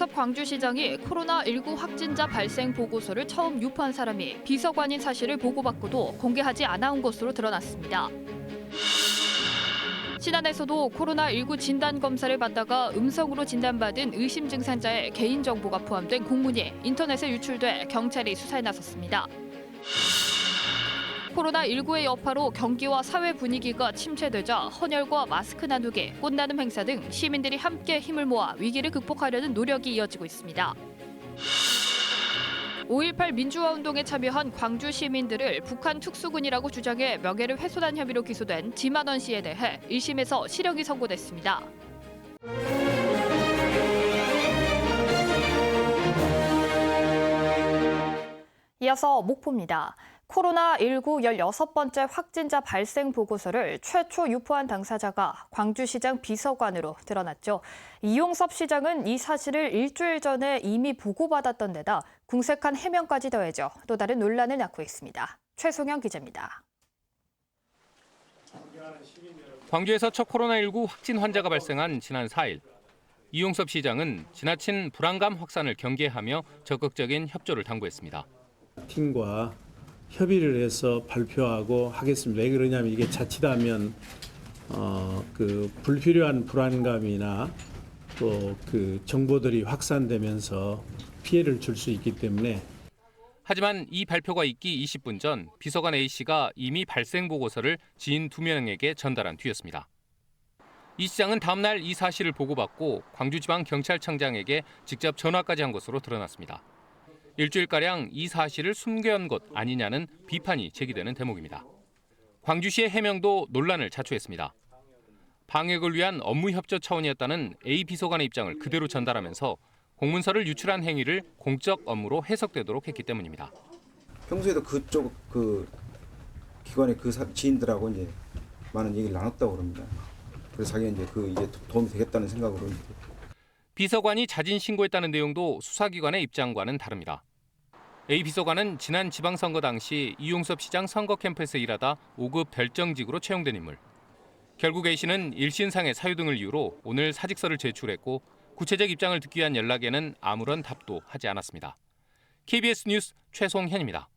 이용섭 광주시장이 코로나19 확진자 발생 보고서를 처음 유포한 사람이 비서관인 사실을 보고받고도 공개하지 않아온 것으로 드러났습니다. 신안에서도 코로나19 진단검사를 받다가 음성으로 진단받은 의심 증상자의 개인정보가 포함된 공문이 인터넷에 유출돼 경찰이 수사에 나섰습니다. 코로나19의 여파로 경기와 사회 분위기가 침체되자 헌혈과 마스크 나누기, 꽃나눔 행사 등 시민들이 함께 힘을 모아 위기를 극복하려는 노력이 이어지고 있습니다. 5.18 민주화 운동에 참여한 광주 시민들을 북한 특수군이라고 주장해 명예를 훼손한 혐의로 기소된 지만원 씨에 대해 1심에서 실형이 선고됐습니다. 이어서 목포입니다. 코로나19 16번째 확진자 발생 보고서를 최초 유포한 당사자가 광주시장 비서관으로 드러났죠. 이용섭 시장은 이 사실을 일주일 전에 이미 보고받았던 데다 궁색한 해명까지 더해져 또 다른 논란을 낳고 있습니다. 최송영 기자입니다. 광주에서 첫 코로나19 확진 환자가 발생한 지난 4일. 이용섭 시장은 지나친 불안감 확산을 경계하며 적극적인 협조를 당부했습니다. 팀과 협의를 해서 발표하고 하겠습니다. 왜 그러냐면 이게 자칫하면 그 불필요한 불안감이나 또 그 정보들이 확산되면서 피해를 줄 수 있기 때문에. 하지만 이 발표가 있기 20분 전 비서관 A씨가 이미 발생 보고서를 지인 2명에게 전달한 뒤였습니다. 이 시장은 다음 날 이 사실을 보고받고 광주지방경찰청장에게 직접 전화까지 한 것으로 드러났습니다. 일주일가량 이 사실을 숨겨온 것 아니냐는 비판이 제기되는 대목입니다. 광주시의 해명도 논란을 자초했습니다. 방역을 위한 업무 협조 차원이었다는 A 비서관의 입장을 그대로 전달하면서 공문서를 유출한 행위를 공적 업무로 해석되도록 했기 때문입니다. 평소에도 그쪽 그 기관의 그 지인들하고 이제 많은 얘기를 나눴다고 그럽니다. 그래서 자기는 이제 도움이 되겠다는 생각으로. 비서관이 자진 신고했다는 내용도 수사기관의 입장과는 다릅니다. A 비서관은 지난 지방선거 당시 이용섭 시장 선거 캠프에서 일하다 5급 별정직으로 채용된 인물. 결국 A씨는 일신상의 사유 등을 이유로 오늘 사직서를 제출했고 구체적 입장을 듣기 위한 연락에는 아무런 답도 하지 않았습니다. KBS 뉴스 최송현입니다.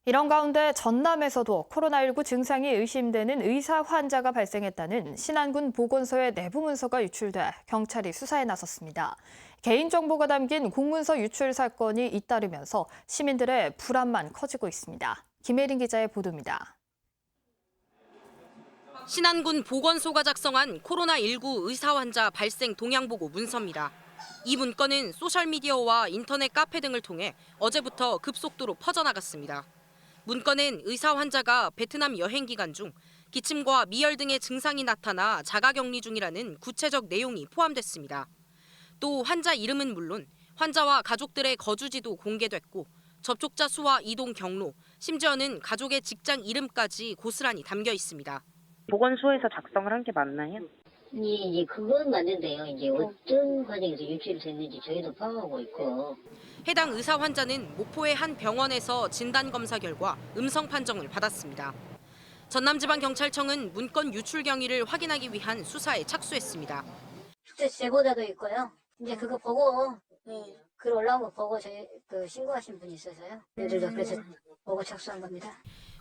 이런 가운데 전남에서도 코로나19 증상이 의심되는 의사 환자가 발생했다는 신안군 보건소의 내부 문서가 유출돼 경찰이 수사에 나섰습니다. 개인정보가 담긴 공문서 유출 사건이 잇따르면서 시민들의 불안만 커지고 있습니다. 김혜린 기자의 보도입니다. 신안군 보건소가 작성한 코로나19 의사 환자 발생 동향보고 문서입니다. 이 문건은 소셜미디어와 인터넷 카페 등을 통해 어제부터 급속도로 퍼져나갔습니다. 문건엔 의사 환자가 베트남 여행 기간 중 기침과 미열 등의 증상이 나타나 자가격리 중이라는 구체적 내용이 포함됐습니다. 또 환자 이름은 물론 환자와 가족들의 거주지도 공개됐고 접촉자 수와 이동 경로, 심지어는 가족의 직장 이름까지 고스란히 담겨 있습니다. 보건소에서 작성을 한 게 맞나요? 이제 그건 맞는데요. 이제 어떤 과정에서 유출이 됐는지 저희도 파악하고 있고. 해당 의사 환자는 목포의 한 병원에서 진단검사 결과 음성 판정을 받았습니다. 전남지방경찰청은 문건 유출 경위를 확인하기 위한 수사에 착수했습니다. 스트레스 제보자도 있고요. 이제 그거 보고 글 올라온 거 보고 저희 신고하신 분이 있어서요. 그래서 보고 착수한 겁니다.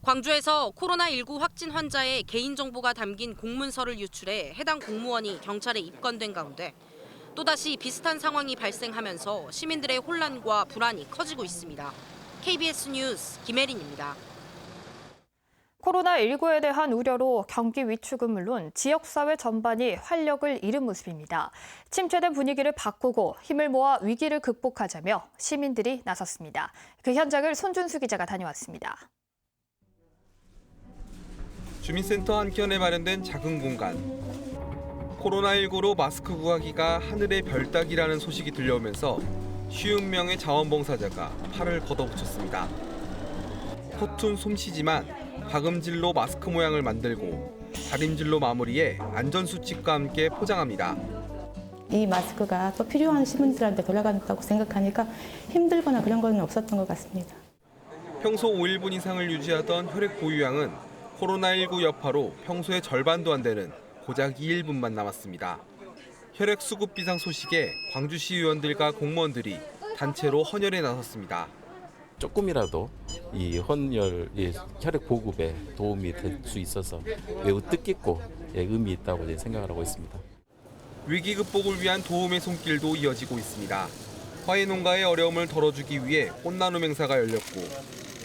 광주에서 코로나19 확진 환자의 개인정보가 담긴 공문서를 유출해 해당 공무원이 경찰에 입건된 가운데 또다시 비슷한 상황이 발생하면서 시민들의 혼란과 불안이 커지고 있습니다. KBS 뉴스 김혜린입니다. 코로나19에 대한 우려로 경기 위축은 물론 지역사회 전반이 활력을 잃은 모습입니다. 침체된 분위기를 바꾸고 힘을 모아 위기를 극복하자며 시민들이 나섰습니다. 그 현장을 손준수 기자가 다녀왔습니다. 주민센터 한켠에 마련된 작은 공간. 코로나19로 마스크 구하기가 하늘의 별 따기라는 소식이 들려오면서 50명의 자원봉사자가 팔을 걷어붙였습니다. 허툰 솜씨지만 박음질로 마스크 모양을 만들고 다림질로 마무리해 안전수칙과 함께 포장합니다. 이 마스크가 또 필요한 시민들한테 돌아간다고 생각하니까 힘들거나 그런 건 없었던 것 같습니다. 평소 5일분 이상을 유지하던 혈액 보유량은 코로나19 여파로 평소의 절반도 안 되는 고작 2일분만 남았습니다. 혈액 수급 비상 소식에 광주시 의원들과 공무원들이 단체로 헌혈에 나섰습니다. 조금이라도 이 헌혈, 혈액 보급에 도움이 될 수 있어서 매우 뜻깊고 의미 있다고 생각을 하고 있습니다. 위기 극복을 위한 도움의 손길도 이어지고 있습니다. 화훼 농가의 어려움을 덜어주기 위해 꽃나눔 행사가 열렸고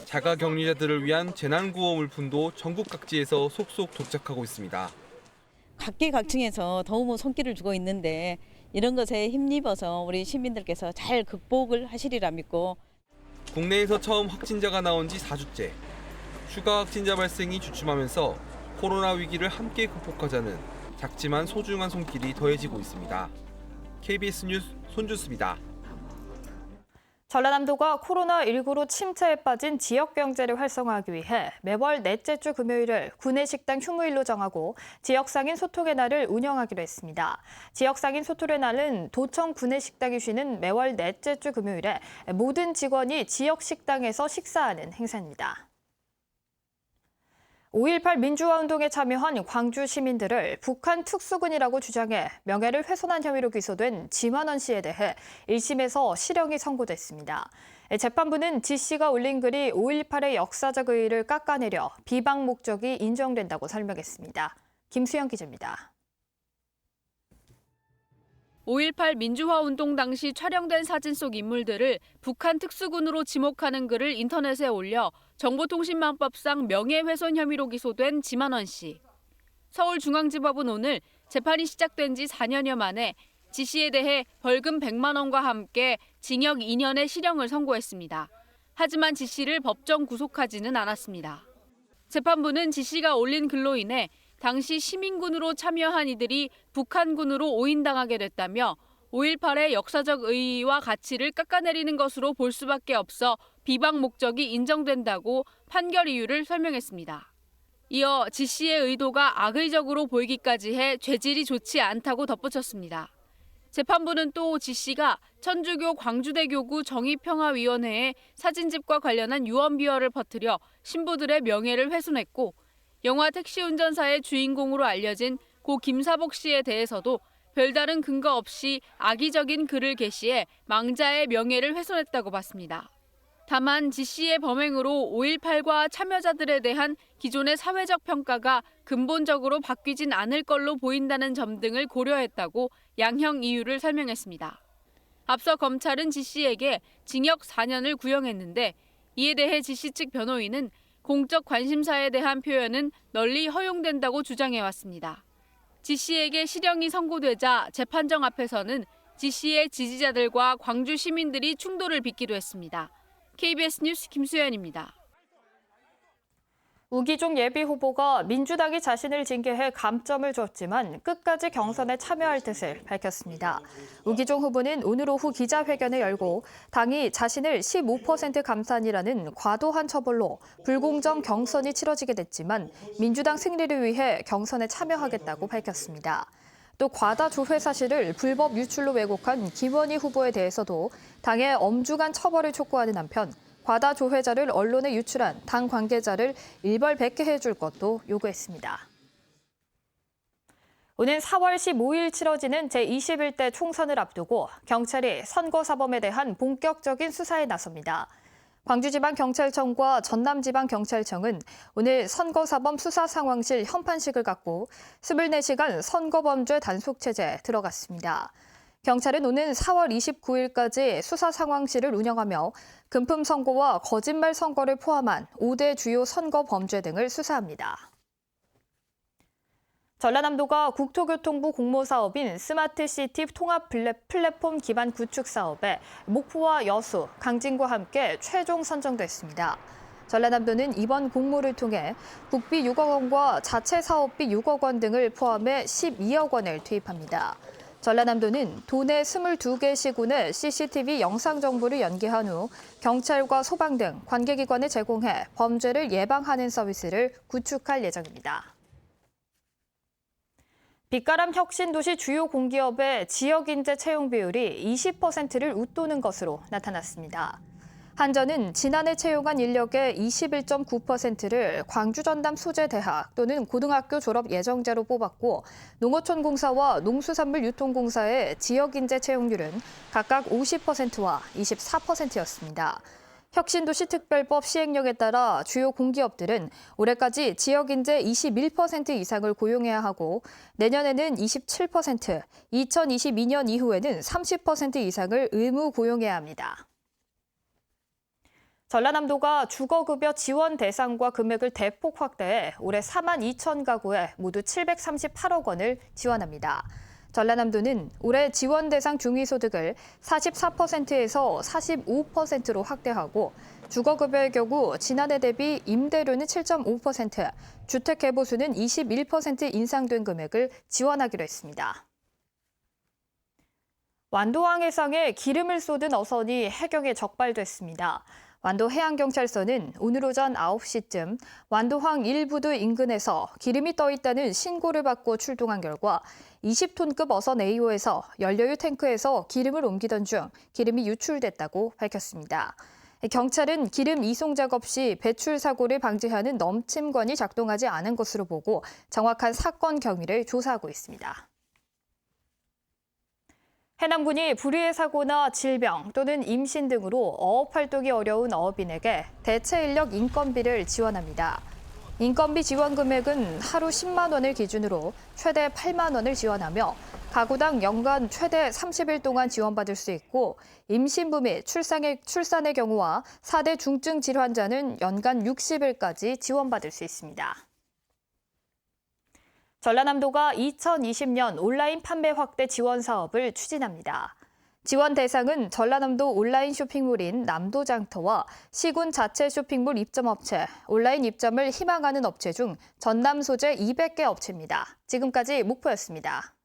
자가격리자들을 위한 재난구호 물품도 전국 각지에서 속속 도착하고 있습니다. 각계각층에서 도움의 손길을 주고 있는데 이런 것에 힘입어서 우리 시민들께서 잘 극복을 하시리라 믿고 국내에서 처음 확진자가 나온 지 4주째. 추가 확진자 발생이 주춤하면서 코로나 위기를 함께 극복하자는 작지만 소중한 손길이 더해지고 있습니다. KBS 뉴스 손준수입니다. 전라남도가 코로나19로 침체에 빠진 지역 경제를 활성화하기 위해 매월 넷째 주 금요일을 구내식당 휴무일로 정하고 지역상인 소통의 날을 운영하기로 했습니다. 지역상인 소통의 날은 도청 구내식당이 쉬는 매월 넷째 주 금요일에 모든 직원이 지역 식당에서 식사하는 행사입니다. 5.18 민주화 운동에 참여한 광주 시민들을 북한 특수군이라고 주장해 명예를 훼손한 혐의로 기소된 지만원 씨에 대해 1심에서 실형이 선고됐습니다. 재판부는 지 씨가 올린 글이 5.18의 역사적 의의를 깎아내려 비방 목적이 인정된다고 설명했습니다. 김수영 기자입니다. 5.18 민주화 운동 당시 촬영된 사진 속 인물들을 북한 특수군으로 지목하는 글을 인터넷에 올려 정보통신망법상 명예훼손 혐의로 기소된 지만원 씨. 서울중앙지법은 오늘 재판이 시작된 지 4년여 만에 지 씨에 대해 벌금 100만 원과 함께 징역 2년의 실형을 선고했습니다. 하지만 지 씨를 법정 구속하지는 않았습니다. 재판부는 지 씨가 올린 글로 인해 당시 시민군으로 참여한 이들이 북한군으로 오인당하게 됐다며 5.18의 역사적 의의와 가치를 깎아내리는 것으로 볼 수밖에 없어 비방 목적이 인정된다고 판결 이유를 설명했습니다. 이어 지 씨의 의도가 악의적으로 보이기까지 해 죄질이 좋지 않다고 덧붙였습니다. 재판부는 또 지 씨가 천주교 광주대교구 정의평화위원회에 사진집과 관련한 유언비어를 퍼뜨려 신부들의 명예를 훼손했고 영화 택시 운전사의 주인공으로 알려진 고 김사복 씨에 대해서도 별다른 근거 없이 악의적인 글을 게시해 망자의 명예를 훼손했다고 봤습니다. 다만 지 씨의 범행으로 5.18과 참여자들에 대한 기존의 사회적 평가가 근본적으로 바뀌진 않을 걸로 보인다는 점 등을 고려했다고 양형 이유를 설명했습니다. 앞서 검찰은 지 씨에게 징역 4년을 구형했는데 이에 대해 지 씨 측 변호인은 공적 관심사에 대한 표현은 널리 허용된다고 주장해왔습니다. 지 씨에게 실형이 선고되자 재판정 앞에서는 지 씨의 지지자들과 광주 시민들이 충돌을 빚기도 했습니다. KBS 뉴스 김수연입니다. 우기종 예비후보가 민주당이 자신을 징계해 감점을 줬지만 끝까지 경선에 참여할 뜻을 밝혔습니다. 우기종 후보는 오늘 오후 기자회견을 열고 당이 자신을 15% 감산이라는 과도한 처벌로 불공정 경선이 치러지게 됐지만 민주당 승리를 위해 경선에 참여하겠다고 밝혔습니다. 또 과다 조회 사실을 불법 유출로 왜곡한 김원희 후보에 대해서도 당의 엄중한 처벌을 촉구하는 한편 과다 조회자를 언론에 유출한 당 관계자를 일벌백계 해줄 것도 요구했습니다. 오는 4월 15일 치러지는 제21대 총선을 앞두고 경찰이 선거사범에 대한 본격적인 수사에 나섭니다. 광주지방경찰청과 전남지방경찰청은 오늘 선거사범 수사상황실 현판식을 갖고 24시간 선거범죄 단속체제에 들어갔습니다. 경찰은 오는 4월 29일까지 수사상황실을 운영하며 금품 선거와 거짓말 선거를 포함한 5대 주요 선거 범죄 등을 수사합니다. 전라남도가 국토교통부 공모사업인 스마트시티 통합 플랫폼 기반 구축 사업에 목포와 여수, 강진과 함께 최종 선정됐습니다. 전라남도는 이번 공모를 통해 국비 6억 원과 자체 사업비 6억 원 등을 포함해 12억 원을 투입합니다. 전라남도는 도내 22개 시군의 CCTV 영상 정보를 연계한 후 경찰과 소방 등 관계기관에 제공해 범죄를 예방하는 서비스를 구축할 예정입니다. 빛가람 혁신도시 주요 공기업의 지역인재 채용 비율이 20%를 웃도는 것으로 나타났습니다. 한전은 지난해 채용한 인력의 21.9%를 광주 전남 소재대학 또는 고등학교 졸업 예정자로 뽑았고 농어촌공사와 농수산물유통공사의 지역인재 채용률은 각각 50%와 24%였습니다. 혁신도시 특별법 시행령에 따라 주요 공기업들은 올해까지 지역인재 21% 이상을 고용해야 하고 내년에는 27%, 2022년 이후에는 30% 이상을 의무 고용해야 합니다. 전라남도가 주거급여 지원 대상과 금액을 대폭 확대해 올해 4만 2천 가구에 모두 738억 원을 지원합니다. 전라남도는 올해 지원 대상 중위소득을 44%에서 45%로 확대하고 주거급여의 경우 지난해 대비 임대료는 7.5%, 주택개보수는 21% 인상된 금액을 지원하기로 했습니다. 완도항 해상에 기름을 쏟은 어선이 해경에 적발됐습니다. 완도 해양경찰서는 오늘 오전 9시쯤 완도항 일부두 인근에서 기름이 떠 있다는 신고를 받고 출동한 결과 20톤급 어선 A호에서 연료유 탱크에서 기름을 옮기던 중 기름이 유출됐다고 밝혔습니다. 경찰은 기름 이송 작업 시 배출 사고를 방지하는 넘침관이 작동하지 않은 것으로 보고 정확한 사건 경위를 조사하고 있습니다. 해남군이 불의의 사고나 질병 또는 임신 등으로 어업 활동이 어려운 어업인에게 대체 인력 인건비를 지원합니다. 인건비 지원 금액은 하루 10만 원을 기준으로 최대 8만 원을 지원하며 가구당 연간 최대 30일 동안 지원받을 수 있고 임신부 및 출산의 경우와 4대 중증 질환자는 연간 60일까지 지원받을 수 있습니다. 전라남도가 2020년 온라인 판매 확대 지원 사업을 추진합니다. 지원 대상은 전라남도 온라인 쇼핑몰인 남도장터와 시군 자체 쇼핑몰 입점업체, 온라인 입점을 희망하는 업체 중 전남 소재 200개 업체입니다. 지금까지 목포였습니다.